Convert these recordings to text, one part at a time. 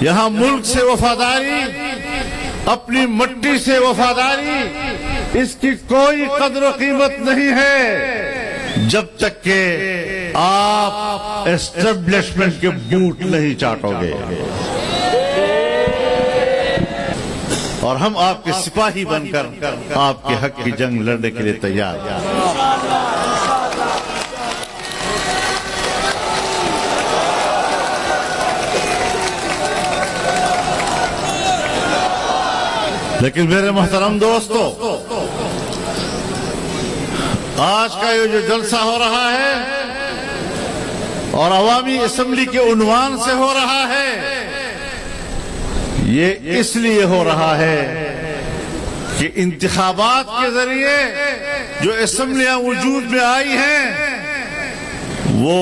یہاں ملک سے وفاداری، اپنی مٹی سے وفاداری، اس کی کوئی قدر و قیمت نہیں ہے جب تک کہ آپ اسٹیبلشمنٹ کے بوٹ نہیں چاٹو گے۔ اور ہم آپ کے سپاہی بن کر آپ کے حق کی جنگ لڑنے کے لیے تیار ہیں۔ لیکن میرے محترم دوستو، آج کا یہ جو جلسہ ہو رہا ہے اور عوامی اسمبلی کے عنوان سے ہو رہا ہے، یہ اس لیے ہو رہا ہے کہ انتخابات کے ذریعے جو اسمبلیاں وجود میں آئی ہیں وہ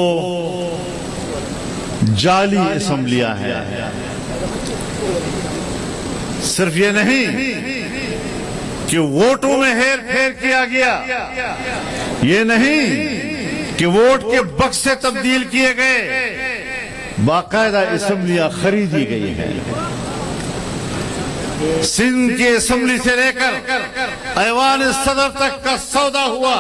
جعلی اسمبلیاں ہیں۔ صرف یہ نہیں کہ ووٹوں میں ہیر پھیر کیا گیا، یہ نہیں کہ ووٹ کے بکسے تبدیل کیے گئے، باقاعدہ اسمبلیاں خریدی گئی ہیں۔ سندھ کی اسمبلی سے لے کر ایوان صدر تک کا سودا ہوا۔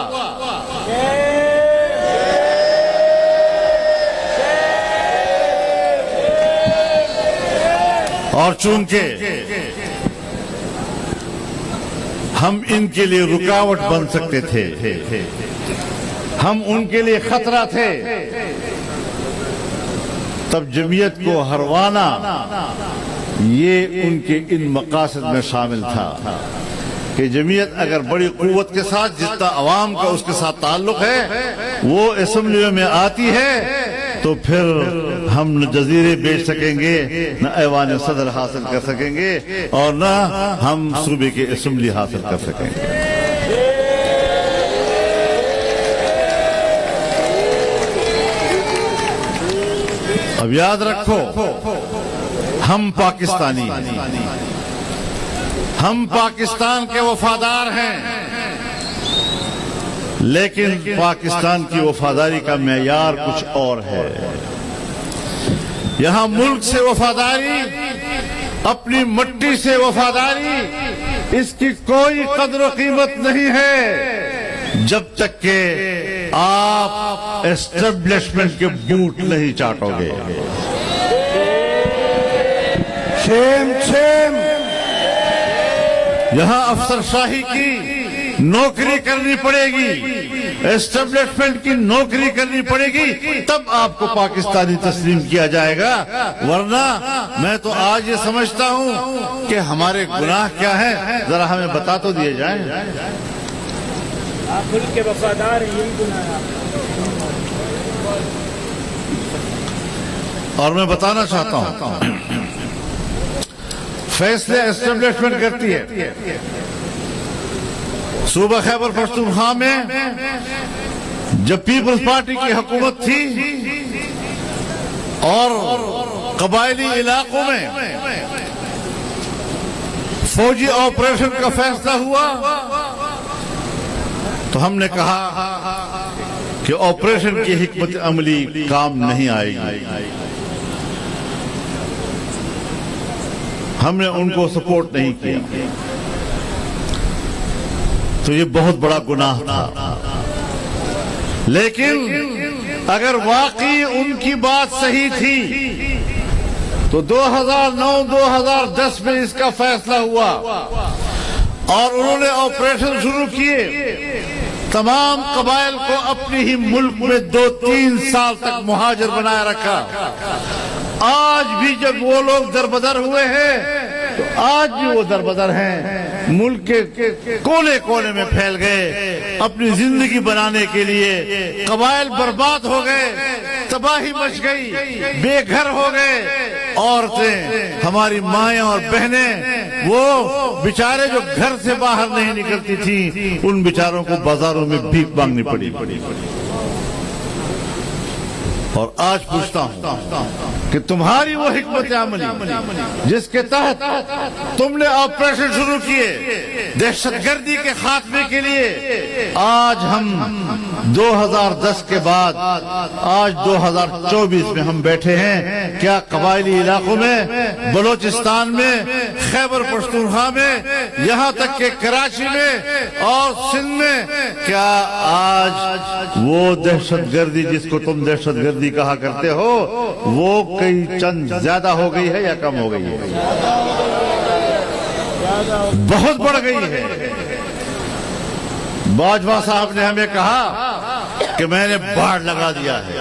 اور چونکہ ہم ان کے لیے رکاوٹ بن سکتے تھے، ہم ان کے لیے خطرہ تھے، تب جمعیت کو ہروانا یہ ان کے ان مقاصد میں شامل تھا کہ جمعیت اگر بڑی قوت کے ساتھ، جتنا عوام کا اس کے ساتھ تعلق ہے، وہ اسمبلیوں میں آتی ہے تو پھر ہم نہ جزیرے بیچ سکیں گے، نہ ایوان صدر حاصل کر سکیں گے، اور نہ ہم صوبے کی اسمبلی حاصل کر سکیں گے۔ اب یاد رکھو، ہم پاکستانی ہیں، ہم پاکستان کے وفادار ہیں، لیکن پاکستان کی وفاداری کا معیار کچھ اور ہے۔ یہاں ملک سے وفاداری، اپنی مٹی سے وفاداری، اس کی کوئی قدر و قیمت نہیں ہے جب تک کہ آپ اسٹیبلشمنٹ کے بوٹ نہیں چاٹو گے۔ شیم شیم، یہاں افسر شاہی کی نوکری کرنی پڑے گی، اسٹیبلشمنٹ کی نوکری کرنی پڑے گی، تب آپ کو پاکستانی تسلیم کیا جائے گا، ورنہ میں تو آج یہ سمجھتا ہوں کہ ہمارے گناہ کیا ہیں، ذرا ہمیں بتا تو دیے جائیں۔ آپ ملک کے وفادار ہیں، یہی گناہ ہے۔ اور میں بتانا چاہتا ہوں، فیصلے اسٹیبلشمنٹ کرتی ہے۔ صوبہ خیبر پختونخوا میں جب پیپلز پارٹی کی حکومت تھی اور قبائلی علاقوں میں فوجی آپریشن کا فیصلہ ہوا تو ہم نے کہا کہ آپریشن کی حکمت عملی کام نہیں آئے گی، ہم نے ان کو سپورٹ نہیں کیا، تو یہ بہت بڑا گناہ تھا۔ لیکن اگر واقعی ان کی بات صحیح تھی تو 2009-2010 میں اس کا فیصلہ ہوا اور انہوں نے آپریشن شروع کیے، تمام قبائل کو اپنی ہی ملک میں 2-3 سال تک مہاجر بنائے رکھا۔ آج بھی جب وہ لوگ دربدر ہوئے ہیں تو آج بھی وہ دربدر ہیں، ملک کے کونے کونے میں پھیل گئے اپنی زندگی بنانے کے لیے، قبائل برباد ہو گئے، تباہی مچ گئی، بے گھر ہو گئے، عورتیں، ہماری مائیں اور بہنیں، وہ بیچارے جو گھر سے باہر نہیں نکلتی تھیں، ان بیچاروں کو بازاروں میں بھیک مانگنی پڑی۔ اور آج پوچھتا ہوں کہ تمہاری وہ حکمت عملی جس کے تحت تم نے آپریشن شروع کیے دہشت گردی کے خاتمے کے لیے، آج ہم 2010 کے بعد آج 2024 میں ہم بیٹھے ہیں، کیا قبائلی علاقوں میں، بلوچستان میں، خیبر پختونخوا میں، یہاں تک کہ کراچی میں اور سندھ میں، کیا آج وہ دہشت گردی جس کو تم دہشت گردی کہا کرتے ہو وہ کئی چند زیادہ ہو گئی ہے یا کم ہو گئی ہے؟ بہت بڑھ گئی ہے۔ باجوہ صاحب نے ہمیں کہا کہ میں نے باڑ لگا دیا ہے،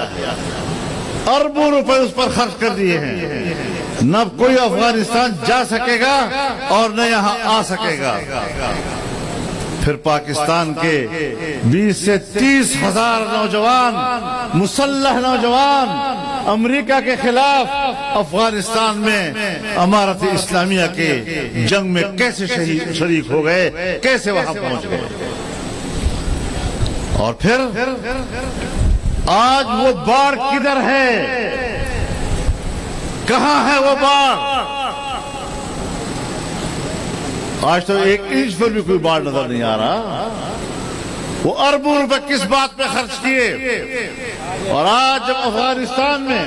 اربوں روپے اس پر خرچ کر دیے ہیں، نہ کوئی افغانستان جا سکے گا اور نہ یہاں آ سکے گا۔ پھر پاکستان کے 20 سے 30 ہزار نوجوان، مسلح نوجوان امریکہ کے خلاف افغانستان میں امارت اسلامیہ کے جنگ میں کیسے شریک ہو گئے، کیسے وہاں پہنچ گئے۔ اور پھر آج وہ باڑ کدھر ہے؟ کہاں ہے وہ باڑ؟ آج تو 1 انچ پر بھی کوئی باڑ نظر نہیں آ رہا۔ وہ اربوں روپے کس بات پہ خرچ کیے؟ اور آج جب افغانستان میں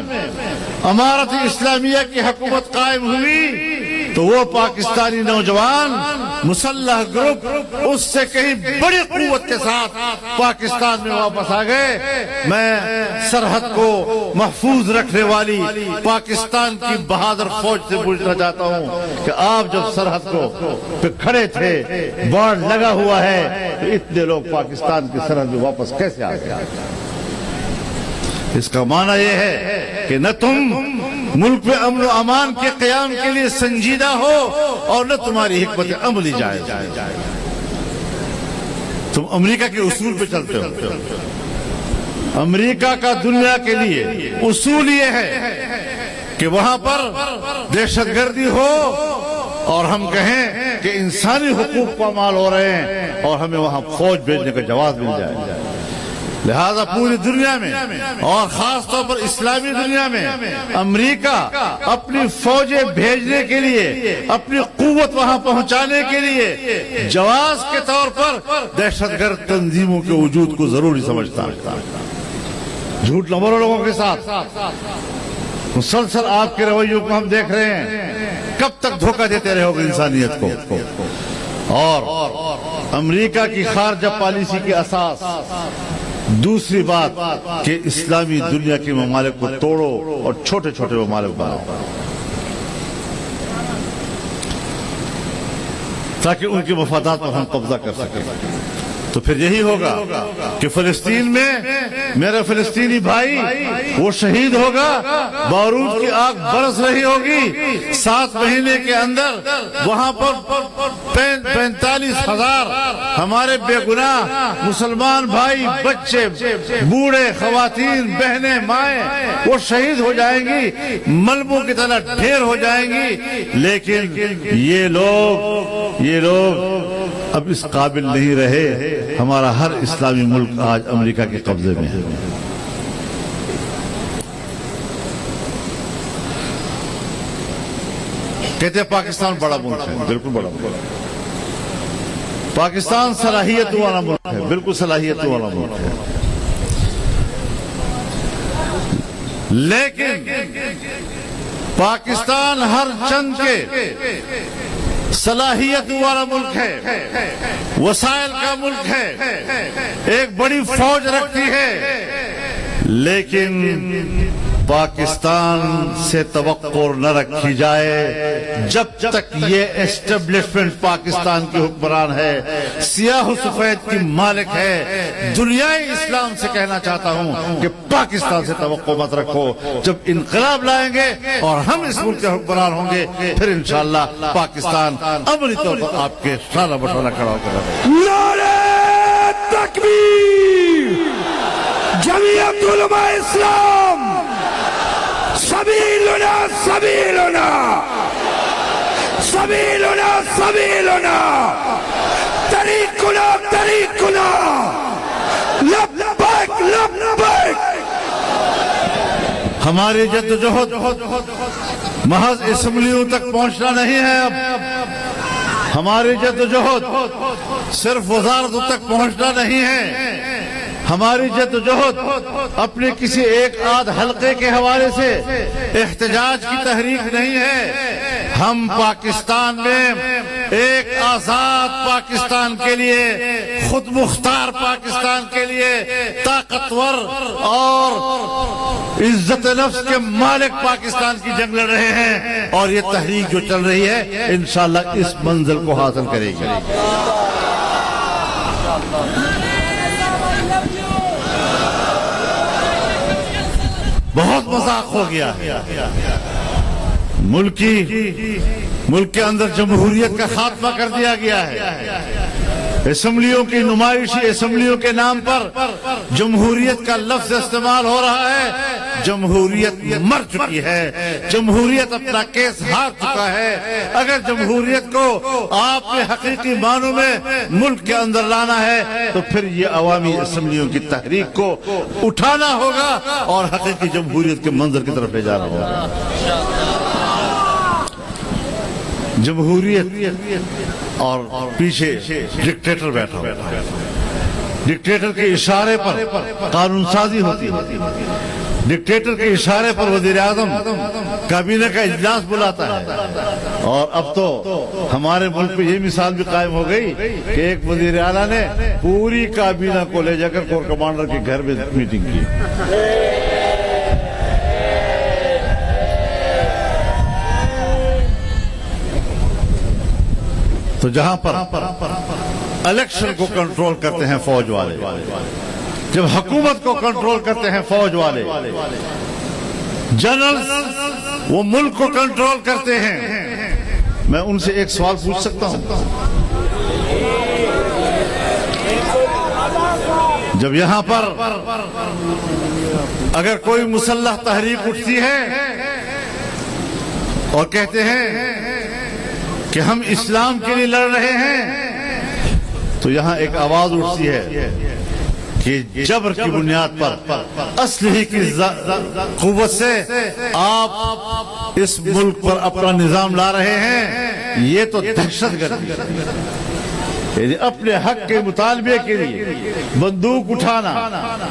امارت اسلامیہ کی حکومت قائم ہوئی تو وہ پاکستانی نوجوان مسلح گروپ اس سے کہیں بڑی قوت کے ساتھ پاکستان میں واپس آ گئے۔ میں سرحد کو محفوظ رکھنے والی پاکستان کی بہادر فوج سے پوچھنا چاہتا ہوں کہ آپ جب سرحد کو پہ کھڑے تھے، باڑ لگا ہوا ہے، تو اتنے لوگ پاکستان کی سرحد میں واپس کیسے آ گئے؟ اس کا معنی یہ ہے کہ نہ تم ملک میں امن و امان کے قیام کے لیے سنجیدہ ہو اور نہ تمہاری حکمت عملی جائز۔ تم امریکہ کے اصول پہ چلتے ہو۔ امریکہ کا دنیا کے لیے اصول یہ ہے کہ وہاں پر دہشت گردی ہو اور ہم کہیں کہ انسانی حقوق پامال ہو رہے ہیں اور ہمیں وہاں فوج بھیجنے کا جواز مل جائے۔ لہذا پوری دنیا میں اور خاص طور پر اسلامی دنیا میں امریکہ اپنی فوجیں بھیجنے کے لیے، اپنی قوت وہاں پہنچانے کے لیے جواز کے طور پر دہشت گرد تنظیموں کے وجود کو ضروری سمجھتا ہے۔ جھوٹ نہ بولو لوگوں کے ساتھ۔ مسلسل آپ کے رویوں کو ہم دیکھ رہے ہیں، کب تک دھوکہ دیتے رہو گے انسانیت کو؟ اور امریکہ کی خارجہ پالیسی کی اساس دوسری بات کہ اسلامی دنیا کے ممالک کو توڑو اور چھوٹے چھوٹے ممالک بناؤ تاکہ ان کے مفادات پر ہم قبضہ کر سکیں۔ تو پھر یہی ہوگا کہ فلسطین میں میرا فلسطینی بھائی وہ شہید ہوگا، بارود کی آگ برس رہی ہوگی، 7 مہینے کے اندر وہاں پر 45,000 ہمارے بے گناہ مسلمان بھائی، بچے، بوڑھے، خواتین، بہنیں، مائیں وہ شہید ہو جائیں گی، ملبوں کی طرح ڈھیر ہو جائیں گی۔ لیکن یہ لوگ اب اس قابل نہیں رہے۔ ہمارا ہر اسلامی ملک آج امریکہ کے قبضے میں ہے۔ کہتے ہیں پاکستان بڑا ملک ہے، بالکل بڑا ملک ہے۔ پاکستان صلاحیت والا ملک ہے، بالکل صلاحیت والا ملک ہے، لیکن پاکستان ہر چند کے صلاحیت والا ملک ہے، وسائل کا ملک ہے، ایک بڑی فوج رکھتی ہے، لیکن پاکستان سے توقع نہ رکھی جائے جب تک یہ اسٹیبلشمنٹ پاکستان کی حکمران ہے، سیاہ و سفید کی مالک ہے۔ دنیائے اسلام سے کہنا چاہتا ہوں کہ پاکستان سے توقع مت رکھو۔ جب انقلاب لائیں گے اور ہم اس ملک کے حکمران ہوں گے، پھر انشاءاللہ پاکستان عملی طور پر آپ کے شانہ بشانہ کھڑا ہو کر نعرہ تکبیر! جمعیت علماء اسلام سبیلنا سبیلنا سبیلنا سبیلنا طریقنا طریقنا لبیک لبیک ہماری جدوجہد محض اسمبلیوں تک پہنچنا نہیں ہے، اب ہماری جدوجہد صرف وزارتوں تک پہنچنا نہیں ہے، ہماری جدوجہد اپنے کسی ایک آدھ حلقے کے حوالے سے احتجاج کی تحریک نہیں ہے، ہم پاکستان میں ایک آزاد پاکستان کے لیے، خود مختار پاکستان کے لیے، طاقتور اور عزت نفس کے مالک پاکستان کی جنگ لڑ رہے ہیں، اور یہ تحریک جو چل رہی ہے انشاءاللہ اس منزل کو حاصل کرے گی۔ بہت مذاق ہو گیا ہے، ملک کے اندر جمہوریت کا خاتمہ کر دیا گیا ہے، اسمبلیوں کی نمائشی اسمبلیوں کے نام پر جمہوریت کا لفظ استعمال ہو رہا ہے، جمہوریت مر چکی ہے، جمہوریت اپنا کیس ہار چکا ہے، اگر جمہوریت کو آپ نے حقیقی معنوں میں ملک کے اندر لانا ہے تو پھر یہ عوامی اسمبلیوں کی تحریک کو اٹھانا ہوگا اور حقیقی جمہوریت کے منظر کی طرف لے جانا ہوگا۔ جمہوریت اور پیچھے ڈکٹیٹر بیٹھا ہوتا ہے، ڈکٹیٹر کے اشارے پر قانون سازی ہوتی ہے، ڈکٹیٹر کے اشارے پر وزیر اعظم کابینہ کا اجلاس بلاتا ہے، اور اب تو ہمارے ملک میں یہ مثال بھی قائم ہو گئی کہ ایک وزیر اعلیٰ نے پوری کابینہ کو لے جا کر کور کمانڈر کے گھر میں میٹنگ کی۔ تو جہاں پر الیکشن کو کنٹرول کرتے ہیں فوج والے، جب حکومت کو کنٹرول کرتے ہیں فوج والے، جنرل وہ ملک کو کنٹرول کرتے ہیں، میں ان سے ایک سوال پوچھ سکتا ہوں؟ جب یہاں پر اگر کوئی مسلح تحریک اٹھتی ہے اور کہتے ہیں کہ ہم اسلام کے لیے لڑ رہے ہیں، تو یہاں ایک آواز اٹھتی ہے کہ جبر کی بنیاد پر اسلحے کی قوت سے آپ اس ملک پر اپنا نظام لا رہے ہیں، یہ تو دہشت گردی ہے، یعنی اپنے حق کے مطالبے کے لیے بندوق اٹھانا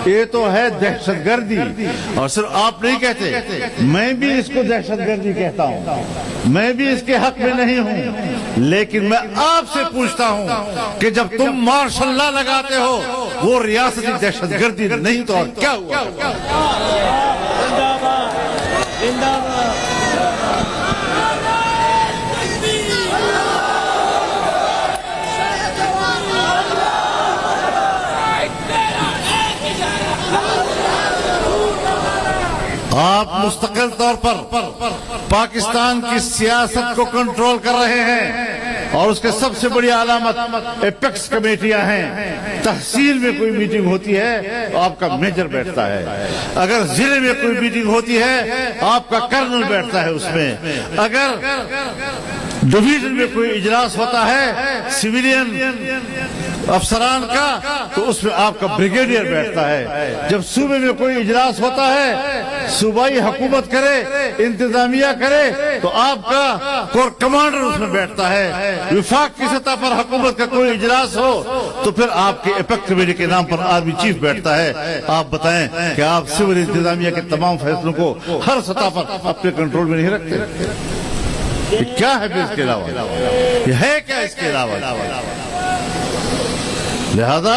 یہ تو ہے دہشت گردی۔ اور صرف آپ نہیں کہتے، میں بھی اس کو دہشت گردی کہتا ہوں، میں بھی اس کے حق میں نہیں ہوں، لیکن میں آپ سے پوچھتا ہوں کہ جب تم مارشل لا لگاتے ہو وہ ریاستی دہشت گردی نہیں تو اور کیا ہوا؟ آپ مستقل طور پر پاکستان کی سیاست کو کنٹرول کر رہے ہیں، اور اس کے سب سے بڑی علامت ایپیکس کمیٹیاں ہیں۔ تحصیل میں کوئی میٹنگ ہوتی ہے تو آپ کا میجر بیٹھتا ہے، اگر ضلع میں کوئی میٹنگ ہوتی ہے آپ کا کرنل بیٹھتا ہے اس میں، اگر ڈویژن میں کوئی اجلاس ہوتا ہے سویلین افسران کا تو اس میں آپ کا بریگیڈیئر بیٹھتا ہے، جب صوبے میں کوئی اجلاس ہوتا ہے صوبائی حکومت کرے انتظامیہ کرے تو آپ کا کور کمانڈر اس میں بیٹھتا ہے، وفاق کی سطح پر حکومت کا کوئی اجلاس ہو تو پھر آپ کے ایپیکس کمیٹی کے نام پر آرمی چیف بیٹھتا ہے۔ آپ بتائیں کہ آپ سول انتظامیہ کے تمام فیصلوں کو ہر سطح پر اپنے کنٹرول میں نہیں رکھتے؟ یہ کیا ہے اس کے علاوہ؟ یہ ہے کیا اس کے علاوہ؟ لہذا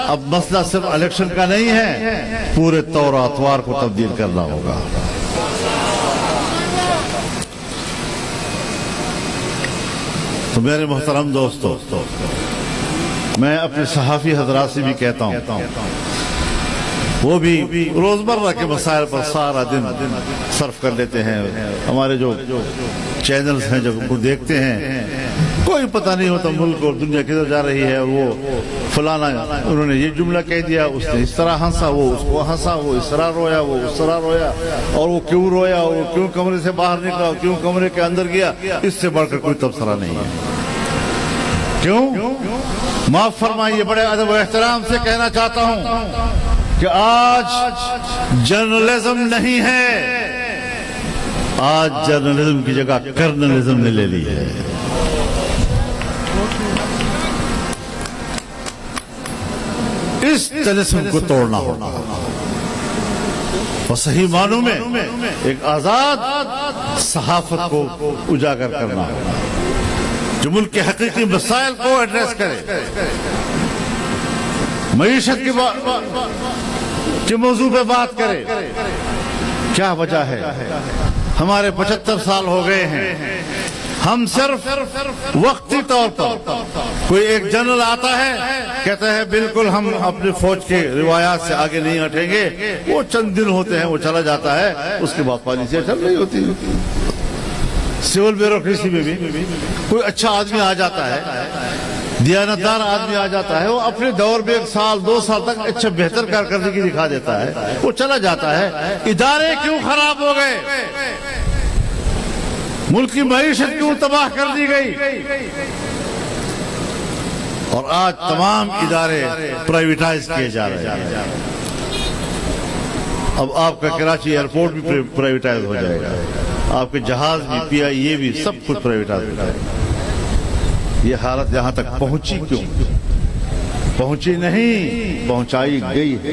اب مسئلہ صرف الیکشن کا نہیں ہے، پورے طور و اطوار کو تبدیل کرنا ہوگا۔ تو میرے محترم دوستو، میں اپنے صحافی حضرات سے بھی کہتا ہوں، وہ بھی روزمرہ کے مسائل پر سارا دن صرف کر لیتے ہیں، ہمارے جو چینلز ہیں جب ان کو دیکھتے ہیں کوئی پتہ نہیں ہوتا ملک اور دنیا کدھر جا رہی ہے، وہ فلانا انہوں نے یہ جملہ کہہ دیا، اس نے اس طرح ہنسا، وہ اس کو ہنسا، وہ اس طرح رویا، وہ اس طرح رویا، اور وہ کیوں رویا، اور وہ کیوں کمرے سے باہر نکلا، اور کیوں کمرے کے اندر گیا، اس سے بڑھ کر کوئی تبصرہ نہیں ہے۔ کیوں؟ معاف فرمائیے، بڑے ادب و احترام سے کہنا چاہتا ہوں کہ آج جرنلزم نہیں ہے، آج جرنلزم کی جگہ کرنلزم نے لے لی ہے۔ اس طلسم کو توڑنا ہوگا اور صحیح معنوں میں ایک آزاد صحافت کو اجاگر کرنا ہوگا جو ملک کے حقیقی مسائل کو ایڈریس کرے، معیشت کے موضوع پہ بات کرے۔ کیا وجہ ہے؟ ہمارے 75 سال ہو گئے ہیں، ہم صرف وقتی طور پر کوئی ایک جنرل آتا ہے کہتا ہے بالکل ہم اپنی فوج کے روایات سے آگے نہیں ہٹیں گے، وہ چند دن ہوتے ہیں، وہ چلا جاتا ہے، اس کے بعد پالیسیاں چل رہی ہوتی ہیں۔ سول بیوروکریسی میں بھی کوئی اچھا آدمی آ جاتا ہے، دیانتدار آدمی آ جاتا ہے، وہ اپنے دور میں 1 سال 2 سال تک اچھا بہتر کارکردگی دکھا دیتا ہے، وہ چلا جاتا ہے۔ ادارے کیوں خراب ہو گئے؟ ملک کی معیشت کیوں تباہ کر دی گئی؟ اور آج تمام ادارے پرائیویٹائز کیے جا رہے ہیں۔ اب آپ کا کراچی ایئرپورٹ بھی پرائیویٹائز ہو جائے گا، آپ کے جہاز بھی، پی آئی اے بھی، سب کچھ پرائیویٹائز ہو جائے گا۔ یہ حالت یہاں تک پہنچی کیوں؟ پہنچی نہیں، پہنچائی گئی ہے،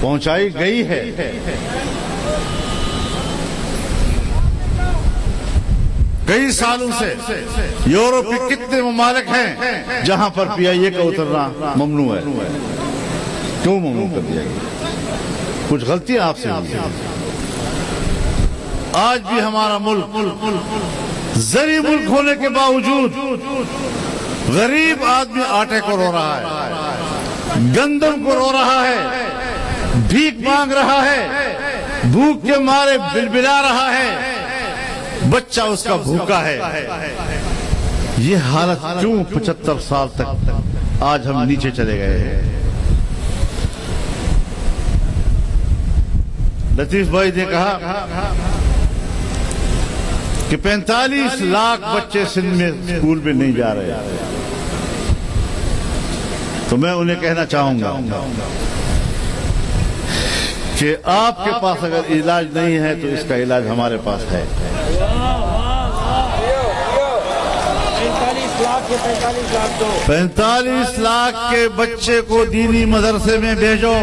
پہنچائی گئی ہے۔ کئی سالوں سے یورپ کے کتنے ممالک ہیں جہاں پر پی آئی اے کا اترنا ممنوع ہے؟ کیوں ممنوع کر دیا گیا؟ کچھ غلطیاں آپ سے ہوئی ہیں۔ آج بھی ہمارا ملک زرعی ملک ہونے کے باوجود غریب آدمی آٹے کو رو رہا ہے، گندم کو رو رہا ہے، بھیک مانگ رہا ہے، بھوک کے مارے بلبلا رہا ہے، بچہ اس کا بھوکا ہے۔ یہ حالت کیوں 75 سال تک آج ہم نیچے چلے گئے ہیں؟ لطیف بھائی نے کہا کہ 45 لاکھ بچے سندھ میں اسکول میں نہیں جا رہے، تو میں انہیں کہنا چاہوں گا کہ آپ کے پاس اگر علاج نہیں ہے تو اس کا علاج ہمارے پاس ہے۔ 45 لاکھ کے بچے کو دینی مدرسے میں بھیجو،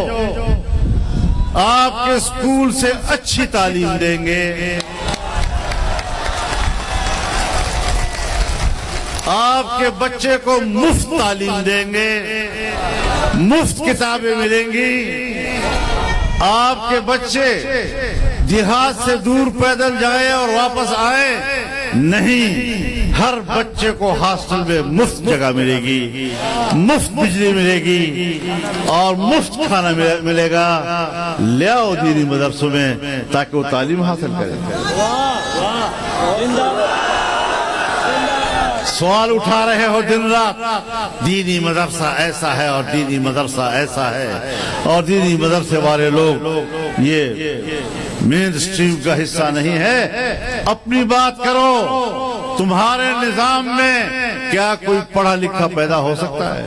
آپ کے اسکول سے اچھی تعلیم دیں گے، آپ کے بچے کو مفت تعلیم دیں گے، مفت کتابیں ملیں گی، آپ کے بچے دیہات سے دور پیدل جائیں اور واپس آئیں نہیں، ہر بچے کو ہاسٹل میں مفت جگہ ملے گی، مفت بجلی ملے گی اور مفت کھانا ملے گا۔ لے آؤ دینی مدرسوں میں تاکہ وہ تعلیم حاصل کریں۔ سوال اٹھا رہے ہو دن رات، دینی مدرسہ ایسا ہے اور دینی مدرسہ ایسا ہے، اور دینی مدرسے والے لوگ یہ مین سٹریم کا حصہ نہیں ہے۔ اپنی بات کرو، تمہارے نظام میں کیا کوئی پڑھا لکھا پیدا ہو سکتا ہے؟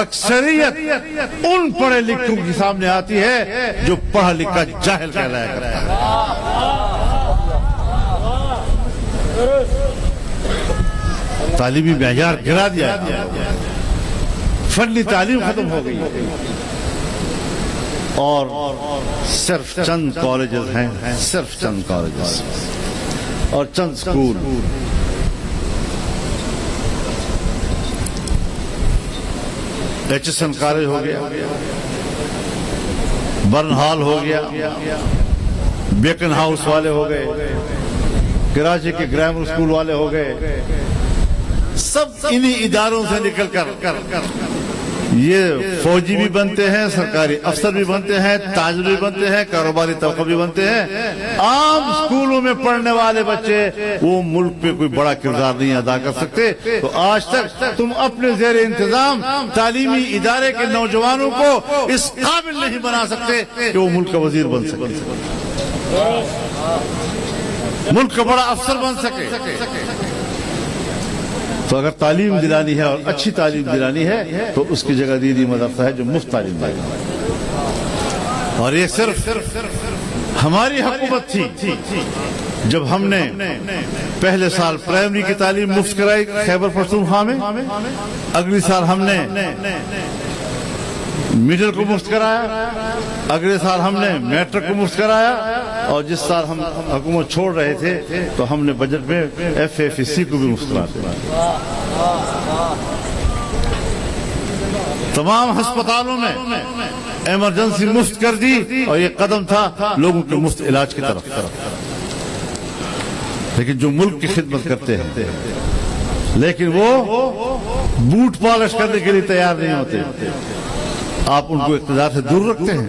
اکثریت ان پڑھے لکھوں کے سامنے آتی ہے جو پڑھا لکھا جاہل کہلایا کرتا ہے۔ تعلیمی معیار گرا دیا، فنی تعلیم ختم ہو گئی، اور صرف چند کالجز ہیں، صرف چند کالجز اور چند school. H S N college ہو گیا، برن ہال ہو گیا، بیکن ہاؤس والے ہو گئے، کراچی کے گرامر اسکول والے ہو گئے، سب انہی اداروں سے نکل کر یہ فوجی بھی بنتے ہیں، سرکاری افسر بھی بنتے ہیں، تاجر بھی بنتے ہیں، کاروباری طبقہ بھی بنتے ہیں۔ عام اسکولوں میں پڑھنے والے بچے وہ ملک پہ کوئی بڑا کردار نہیں ادا کر سکتے۔ تو آج تک تم اپنے زیر انتظام تعلیمی ادارے کے نوجوانوں کو اس قابل نہیں بنا سکتے کہ وہ ملک کا وزیر بن سکے، ملک کا بڑا افسر بن سکے۔ تو اگر تعلیم دلانی ہے اور اچھی تعلیم دلانی ہے تو اس کی جگہ دینی مدرسہ ہے جو مفت تعلیم دے گا. اور یہ صرف ہماری حکومت تھی جب ہم نے پہلے سال پرائمری کی تعلیم مفت کرائی خیبر پختونخوا میں, اگلی سال ہم نے میڈل کو مفت کرایا, اگلے سال ہم نے میٹرک کو مفت کرایا, اور جس سال ہم حکومت چھوڑ رہے تھے تو ہم نے بجٹ میں FFC کو بھی مفت کرایا. تمام ہسپتالوں میں ایمرجنسی مفت کر دی, اور یہ قدم تھا لوگوں کے مفت علاج کی طرف. لیکن جو ملک کی خدمت کرتے ہیں لیکن وہ بوٹ پالش کرنے کے لیے تیار نہیں ہوتے, آپ ان کو اقتدار سے دور رکھتے ہیں.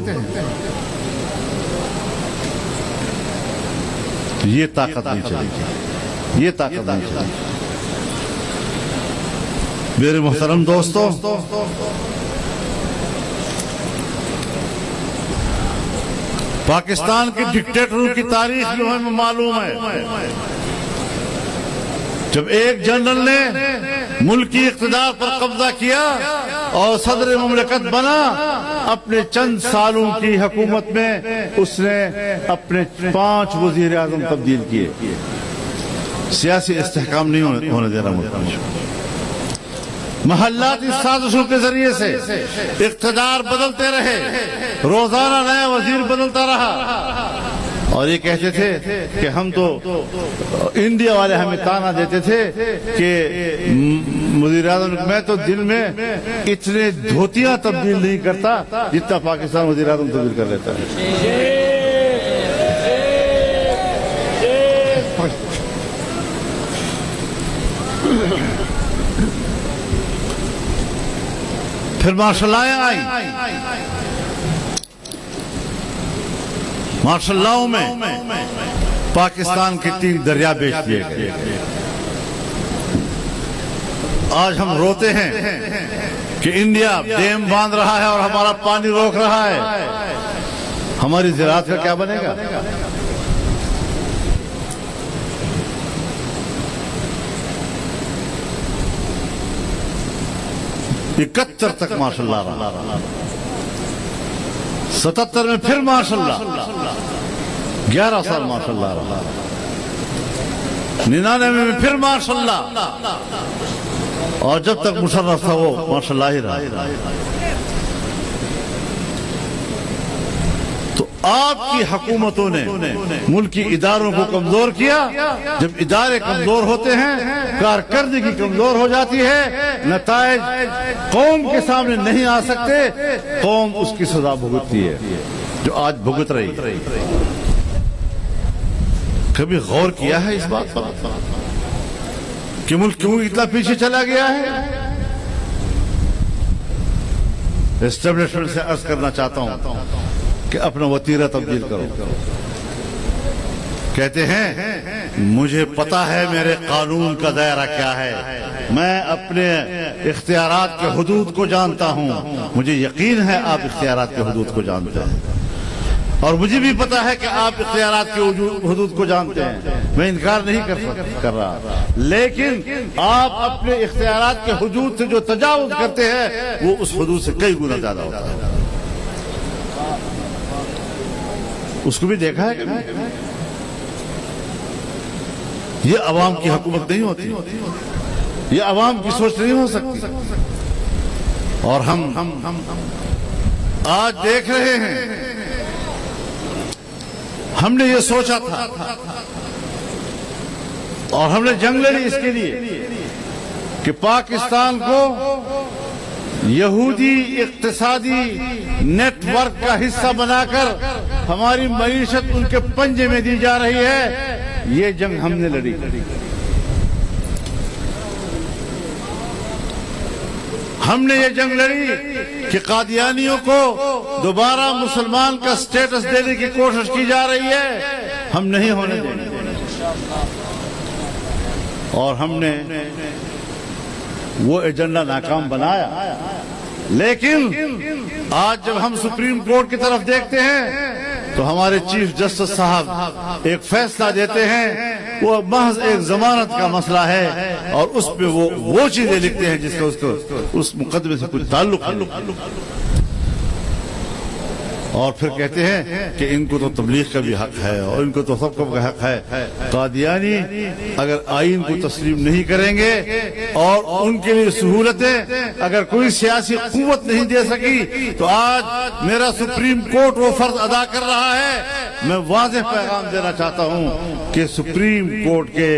یہ طاقت نہیں چلے گی, یہ طاقت نہیں چلے گی. میرے محترم دوستو, پاکستان کے ڈکٹیٹروں کی تاریخ جو ہمیں معلوم ہے, جب ایک جنرل نے ملکی اقتدار پر قبضہ کیا اور صدر مملکت بنا, اپنے چند سالوں کی حکومت میں اس نے اپنے 5 وزیر اعظم تبدیل کیے. سیاسی استحکام نہیں ہونے دینا ملک میں. محلاتی سازشوں کے ذریعے سے اقتدار بدلتے رہے, روزانہ نیا وزیر بدلتا رہا, اور یہ کہتے تھے کہ ہم تو انڈیا والے ہمیں تانا دیتے تھے کہ وزیر اعظم, میں تو دل میں اتنے دھوتیاں تبدیل نہیں کرتا جتنا پاکستان وزیر اعظم تبدیل کر لیتا ہے. پھر مارشل لاء آئی, مارشل لاء میں پاکستان کے 3 دریا بیچ دیے گئے. آج ہم روتے ہیں کہ انڈیا ڈیم باندھ رہا ہے اور ہمارا پانی روک رہا ہے, ہماری زراعت کا کیا بنے گا؟ 71 تک ماشاء اللہ رہا, 77 میں پھر ماشاء اللہ 11 سال ماشاء اللہ رہا, 99 میں پھر ماشاء اللہ, اور جب تک مشرف تھا وہ ماشاء اللہ ہی رہا. تو آپ کی حکومتوں نے ملکی اداروں کو کمزور کیا. جب ادارے کمزور ہوتے ہیں, کارکردگی کمزور ہو جاتی ہے, نتائج قوم کے سامنے نہیں آ سکتے, قوم اس کی سزا بھگتتی ہے جو آج بھگت رہی ہے. کبھی غور کیا ہے اس بات پر کہ ملک کیوں اتنا پیچھے چلا گیا ہے؟ اسٹیبلشمنٹ سے عرض کرنا چاہتا ہوں کہ اپنا وتیرہ تبدیل کرو. کہتے ہیں مجھے پتا ہے میرے قانون کا دائرہ کیا ہے, میں اپنے اختیارات کے حدود کو جانتا ہوں. مجھے یقین ہے آپ اختیارات کے حدود کو جانتے ہیں, اور مجھے بھی پتا ہے کہ آپ اختیارات کے حدود کو جانتے ہیں, میں انکار نہیں کر رہا, لیکن آپ اپنے اختیارات کے حدود سے جو تجاوز کرتے ہیں وہ اس حدود سے کئی گنا زیادہ ہوتا ہے. اس کو بھی دیکھا ہے کہ یہ عوام کی حکومت نہیں ہوتی, یہ عوام کی سوچ نہیں ہو سکتی. اور ہم آج دیکھ رہے ہیں, ہم نے یہ سوچا تھا اور ہم نے جنگ لڑی اس کے لیے کہ پاکستان کو یہودی اقتصادی نیٹ ورک کا حصہ بنا کر ہماری معیشت ان کے پنجے میں دی جا رہی ہے. یہ جنگ ہم نے لڑی. ہم نے یہ جنگ لڑی کہ قادیانیوں کو دوبارہ مسلمان کا سٹیٹس دینے کی کوشش کی جا رہی ہے, ہم نہیں ہونے دیں گے. اور ہم نے وہ ایجنڈا ناکام بنایا. لیکن آج جب ہم سپریم کورٹ کی طرف دیکھتے ہیں تو ہمارے چیف جسٹس صاحب ایک فیصلہ دیتے ہیں وہ محض ایک ضمانت کا مسئلہ ہے، اور اس پہ وہ چیزیں لکھتے ہیں جس کا اس مقدمے سے کوئی تعلق نہیں، اور پھر کہتے ہیں کہ ان کو تو تبلیغ کا بھی حق ہے اور ان کو تو سب کا حق ہے۔ قادیانی اگر آئین کو تسلیم نہیں کریں گے اور ان کے لیے سہولتیں اگر کوئی سیاسی قوت نہیں دے سکی، تو آج میرا سپریم کورٹ وہ فرض ادا کر رہا ہے۔ میں واضح پیغام دینا چاہتا ہوں کہ سپریم کورٹ کے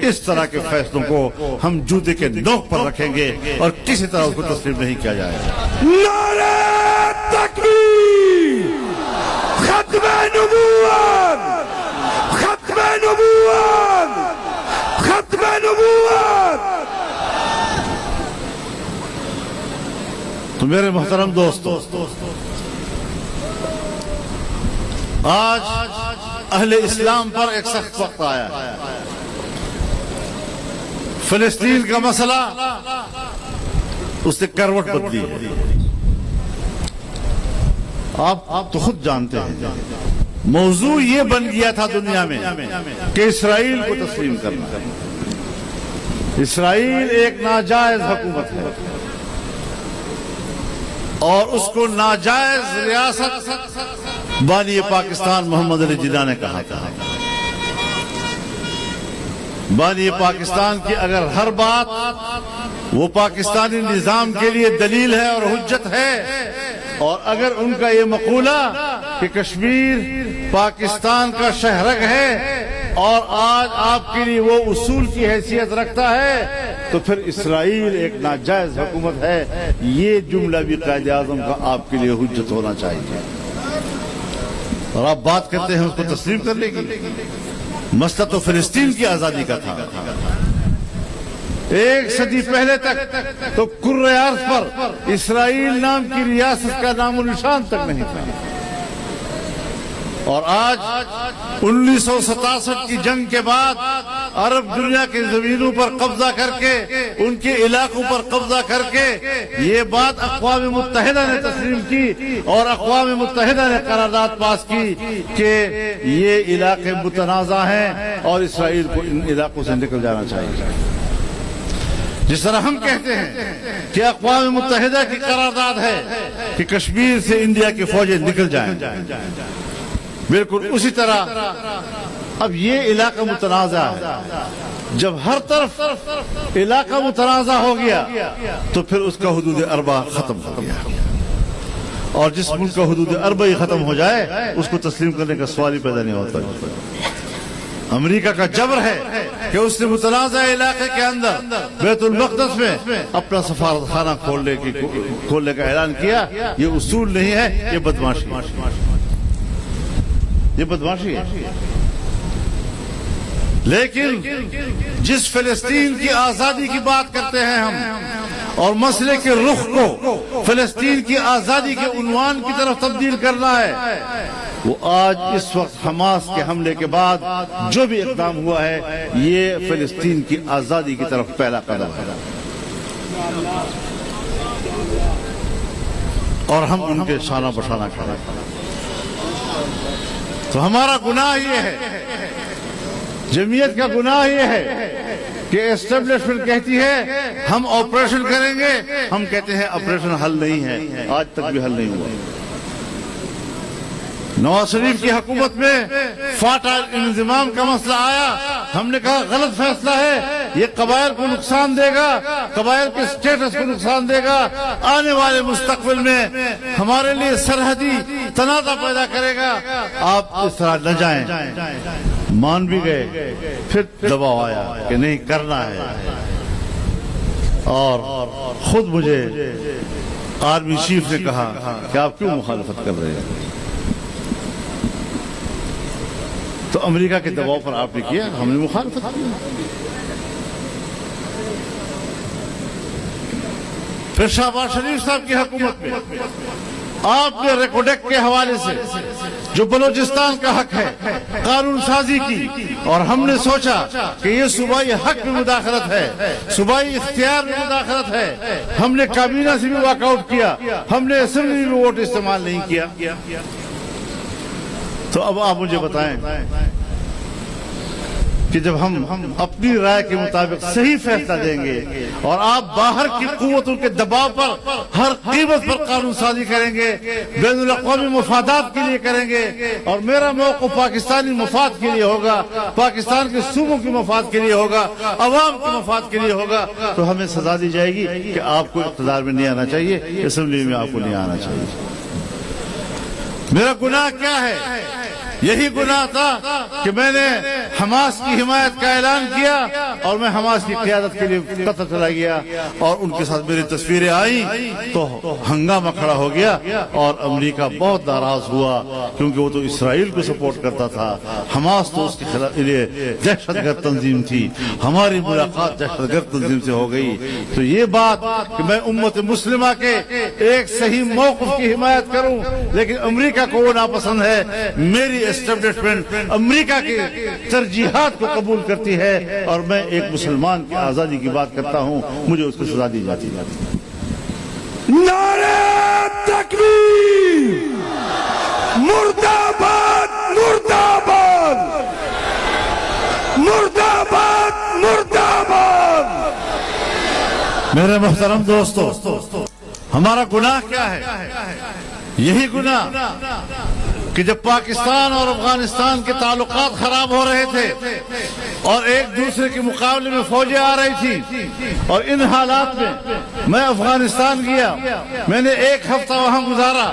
اس طرح کے فیصلوں کو ہم جوتے کے نوک پر رکھیں گے اور کسی طرح اس کو تسلیم نہیں کیا جائے گا۔ نعرہ تکبیر، ختم نبوت، ختم نبوت، ختم نبوت۔ تو میرے محترم دوستو، آج اہل اسلام پر ایک سخت وقت آیا ہے۔ فلسطین کا مسئلہ اس نے کروٹ بدلی ہے۔ آپ تو خود جانتے ہیں موضوع یہ بن گیا تھا دنیا میں کہ اسرائیل کو تسلیم کرنا۔ اسرائیل ایک ناجائز حکومت ہے اور اس کو ناجائز ریاست بانی پاکستان محمد علی جناح نے کہا تھا۔ بانی پاکستان کی اگر ہر بات وہ پاکستانی نظام کے لیے دلیل ہے اور حجت ہے، اور اگر ان کا یہ مقولہ کہ کشمیر پاکستان کا شہرگ ہے اور آج آپ کے لیے وہ اصول کی حیثیت رکھتا ہے، تو پھر اسرائیل ایک ناجائز حکومت ہے، یہ جملہ بھی قائد اعظم کا آپ کے لیے حجت ہونا چاہیے۔ اور آپ بات کرتے ہیں اس کو تسلیم کرنے کی۔ مسئلہ تو فلسطین کی آزادی کا تھا۔ ایک صدی پہلے تک تو کرۂ ارض پر اسرائیل نام کی ریاست کا نام و نشان تک نہیں تھا، اور آج 1967 کی جنگ کے بعد عرب دنیا کی زمینوں پر قبضہ کر کے، ان کے علاقوں پر قبضہ کر کے یہ بات اقوام متحدہ نے تسلیم کی اور اقوام متحدہ نے قرارداد پاس کی کہ یہ علاقے متنازع ہیں اور اسرائیل کو ان علاقوں سے نکل جانا چاہیے۔ جس طرح ہم کہتے ہیں کہ اقوام متحدہ کی قرارداد ہے کہ کشمیر سے انڈیا کی فوجیں نکل جائیں، بالکل اسی طرح اب یہ علاقہ متنازع ہے۔ جب ہر طرف علاقہ متنازع ہو گیا تو پھر اس کا حدود اربع ختم ہو گیا، اور جس ملک کا حدود اربع ہی ختم ہو جائے اس کو تسلیم کرنے کا سوال ہی پیدا نہیں ہوتا۔ امریکہ کا جبر ہے کہ اس نے متنازع علاقے کے اندر بیت المقدس میں اپنا سفارت خانہ کھولنے کا اعلان کیا۔ یہ اصول نہیں ہے، یہ بدمعاشی ہے، یہ بدمعاشی ہے۔ لیکن جس فلسطین کی آزادی کی بات کرتے ہیں ہم، اور مسئلے کے رخ کو فلسطین کی آزادی کے عنوان کی طرف تبدیل کرنا ہے، وہ آج اس وقت حماس کے حملے کے بعد جو بھی اقدام ہوا ہے یہ فلسطین کی آزادی کی طرف پہلا قدم ہے، اور ہم ان کے شانہ بشانہ کھڑے ہیں۔ تو ہمارا گناہ یہ ہے، جمعیت کا گناہ یہ ہے کہ اسٹیبلشمنٹ کہتی ہے ہم آپریشن کریں گے، ہم کہتے ہیں آپریشن حل نہیں ہے، آج تک بھی حل نہیں ہوا۔ نواز شریف کی حکومت میں فاٹا انضمام کا مسئلہ آیا، ہم نے کہا غلط فیصلہ ہے، یہ قبائل کو نقصان دے گا، قبائل کے سٹیٹس کو نقصان دے گا، آنے والے مستقبل میں ہمارے لیے سرحدی تنازع پیدا کرے گا، آپ اس طرح نہ جائیں۔ مان بھی گئے، پھر دباؤ آیا کہ نہیں کرنا ہے، اور خود مجھے آرمی چیف نے کہا کہ آپ کیوں مخالفت کر رہے ہیں؟ تو امریکہ کے دباؤ پر آپ نے کیا، ہم نے مخالفت کی۔ پھر شہباز شریف صاحب کی حکومت میں آپ نے ریکوڈیک کے حوالے سے جو بلوچستان کا حق ہے قانون سازی کی، اور ہم نے سوچا کہ یہ صوبائی حق میں مداخلت ہے، صوبائی اختیار میں مداخلت ہے، ہم نے کابینہ سے بھی واک آؤٹ کیا، ہم نے اسمبلی میں ووٹ استعمال نہیں کیا۔ تو اب آپ مجھے بتائیں کہ جب ہم اپنی رائے کے مطابق صحیح فیصلہ دیں گے اور آپ باہر کی قوتوں کے دباؤ پر ہر قیمت پر قانون سازی کریں گے، بین الاقوامی مفادات کے لیے کریں گے، اور میرا موقف پاکستانی مفاد کے لیے ہوگا، پاکستان کے صوبوں کے مفاد کے لیے ہوگا، عوام کے مفاد کے لیے ہوگا، تو ہمیں سزا دی جائے گی کہ آپ کو اقتدار میں نہیں آنا چاہیے، اسمبلی میں آپ کو نہیں آنا چاہیے۔ میرا گناہ کیا ہے؟ یہی گناہ تھا کہ میں نے حماس کی حمایت کا اعلان کیا اور میں حماس کی قیادت کے لیے قطر چلا گیا اور ان کے ساتھ میری تصویریں آئیں تو ہنگامہ کھڑا ہو گیا اور امریکہ بہت ناراض ہوا کیونکہ وہ تو اسرائیل کو سپورٹ کرتا تھا، حماس تو اس کے خلاف دہشت گرد تنظیم تھی، ہماری ملاقات دہشت گرد تنظیم سے ہو گئی۔ تو یہ بات کہ میں امت مسلمہ کے ایک صحیح موقف کی حمایت کروں لیکن امریکہ کو وہ ناپسند ہے، میری اسٹیبلشمنٹ امریکہ کی ترجیحات کو قبول کرتی ہے اور میں ایک مسلمان کی آزادی کی بات کرتا ہوں، مجھے اس کو سزا دی جاتی ہے۔ نعرہ تکبیر، مرد آباد مرد آباد، مرد آباد مرد آباد۔ میرے محترم دوستو، ہمارا گناہ کیا ہے؟ یہی گناہ کہ جب پاکستان اور افغانستان کے تعلقات خراب ہو رہے تھے اور ایک دوسرے کے مقابلے میں فوجیں آ رہی تھی اور ان حالات میں میں افغانستان گیا، میں نے ایک ہفتہ وہاں گزارا،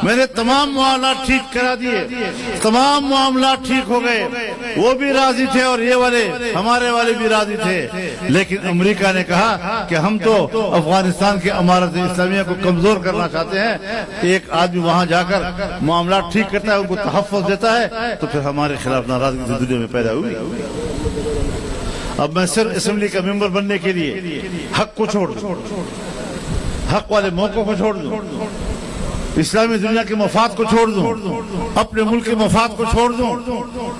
میں نے تمام معاملات ٹھیک کرا دیے، تمام معاملات ٹھیک ہو گئے، وہ بھی راضی تھے اور یہ والے ہمارے والے بھی راضی تھے، لیکن امریکہ نے کہا کہ ہم تو افغانستان کی امارت اسلامیہ کو کمزور کرنا چاہتے ہیں۔ ایک آدمی وہاں جا کر معاملات ٹھیک کرتا ہے، ان کو تحفظ دیتا ہے، تو پھر ہمارے خلاف ناراضگی دنیا میں پیدا ہوئی۔ اب میں صرف اسمبلی کا ممبر بننے کے لیے حق کو چھوڑ دوں، حق والے موقعوں کو چھوڑ دوں، اسلامی دنیا کے مفاد کو چھوڑ دوں، اپنے ملک کے مفاد کو چھوڑ دوں،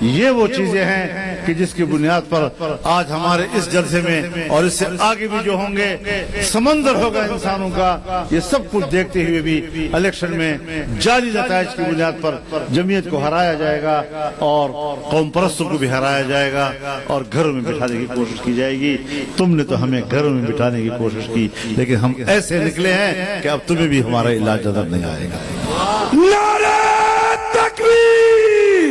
یہ وہ چیزیں ہیں کہ جس کی بنیاد پر آج ہمارے اس جلسے میں اور اس سے آگے بھی جو ہوں گے سمندر ہوگا انسانوں کا، یہ سب کچھ دیکھتے ہوئے بھی الیکشن میں جعلی نتائج کی بنیاد پر جمعیت کو ہرایا جائے گا اور قوم پرستوں کو بھی ہرایا جائے گا اور گھروں میں بٹھانے کی کوشش کی جائے گی۔ تم نے تو ہمیں گھروں میں بٹھانے کی کوشش کی، لیکن ہم ایسے نکلے ہیں کہ اب تمہیں بھی ہمارا علاج نظر نہیں آئے گا۔